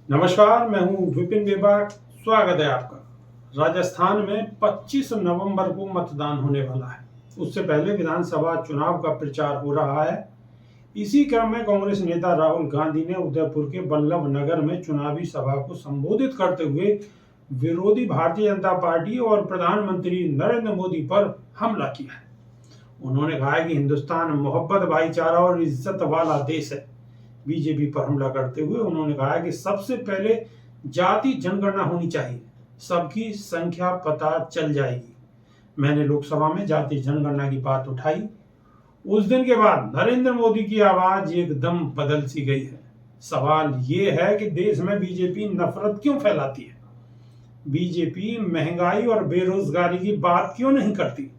नमस्कार, मैं हूं विपिन बेबाक। स्वागत है आपका। राजस्थान में 25 नवंबर को मतदान होने वाला है। उससे पहले विधानसभा चुनाव का प्रचार हो रहा है। इसी क्रम में कांग्रेस नेता राहुल गांधी ने उदयपुर के बल्लभ नगर में चुनावी सभा को संबोधित करते हुए विरोधी भारतीय जनता पार्टी और प्रधानमंत्री नरेंद्र मोदी पर हमला किया है। उन्होंने कहा कि हिंदुस्तान मोहब्बत, भाईचारा और इज्जत वाला देश है। बीजेपी पर हमला करते हुए उन्होंने कहा कि सबसे पहले जाति जनगणना होनी चाहिए, सबकी संख्या पता चल जाएगी। मैंने लोकसभा में जाति जनगणना की बात उठाई। उस दिन के बाद नरेंद्र मोदी की आवाज एकदम बदल सी गई है। सवाल ये है कि देश में बीजेपी नफरत क्यों फैलाती है? बीजेपी महंगाई और बेरोजगारी की बात क्यों नहीं करती?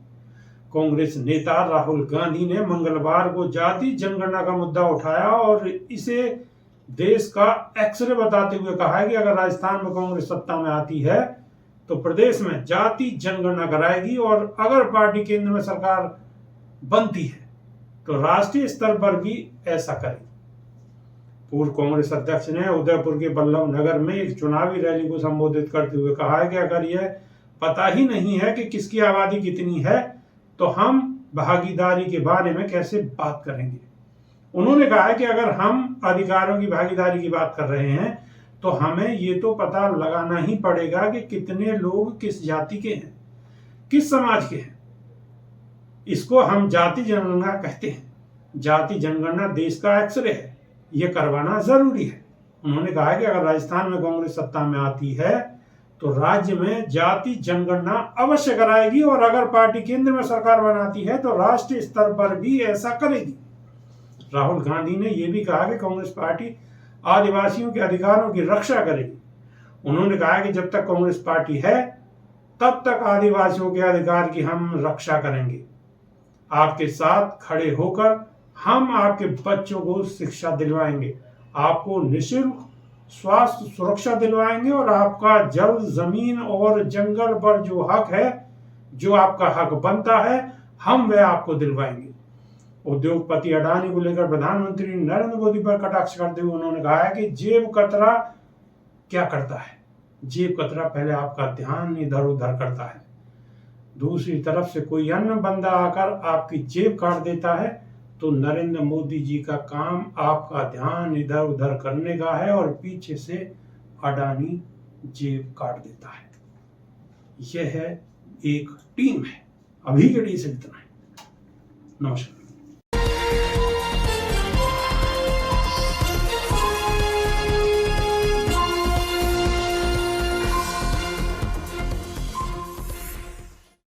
कांग्रेस नेता राहुल गांधी ने मंगलवार को जाति जनगणना का मुद्दा उठाया और इसे देश का एक्सरे बताते हुए कहा कि अगर राजस्थान में कांग्रेस सत्ता में आती है तो प्रदेश में जाति जनगणना कराएगी और अगर पार्टी केंद्र में सरकार बनती है तो राष्ट्रीय स्तर पर भी ऐसा करेगी। पूर्व कांग्रेस अध्यक्ष ने उदयपुर के बल्लभ नगर में एक चुनावी रैली को संबोधित करते हुए कहा है कि अगर यह पता ही नहीं है कि किसकी आबादी कितनी है तो हम भागीदारी के बारे में कैसे बात करेंगे। उन्होंने कहा है कि अगर हम अधिकारों की भागीदारी की बात कर रहे हैं तो हमें ये तो पता लगाना ही पड़ेगा कि कितने लोग किस जाति के हैं, किस समाज के हैं। इसको हम जाति जनगणना कहते हैं। जाति जनगणना देश का एक्सरे है, ये करवाना जरूरी है। उन्होंने कहा कि अगर राजस्थान में कांग्रेस सत्ता में आती है तो राज्य में जाति जनगणना अवश्य कराएगी और अगर पार्टी केंद्र में सरकार बनाती है तो राष्ट्रीय स्तर पर भी ऐसा करेगी। राहुल गांधी ने यह भी कहा कि कांग्रेस पार्टी आदिवासियों के अधिकारों की रक्षा करेगी। उन्होंने कहा कि जब तक कांग्रेस पार्टी है तब तक आदिवासियों के अधिकार की हम रक्षा करेंगे। आपके साथ खड़े होकर हम आपके बच्चों को शिक्षा दिलवाएंगे, आपको निःशुल्क स्वास्थ्य सुरक्षा दिलवाएंगे और आपका जल, जमीन और जंगल पर जो हक है, जो आपका हक बनता है, हम वह आपको दिलवाएंगे। उद्योगपति अडानी को लेकर प्रधानमंत्री नरेंद्र मोदी पर कटाक्ष करते हुए उन्होंने कहा है कि जेब कतरा क्या करता है? जेब कतरा पहले आपका ध्यान इधर उधर करता है, दूसरी तरफ से कोई अन्य बंदा आकर आपकी जेब काट देता है तो नरेंद्र मोदी जी का काम आपका ध्यान इधर उधर करने का है और पीछे से अडानी जेब काट देता है। यह है एक टीम है। अभी के लिए इतना है। नमस्कार।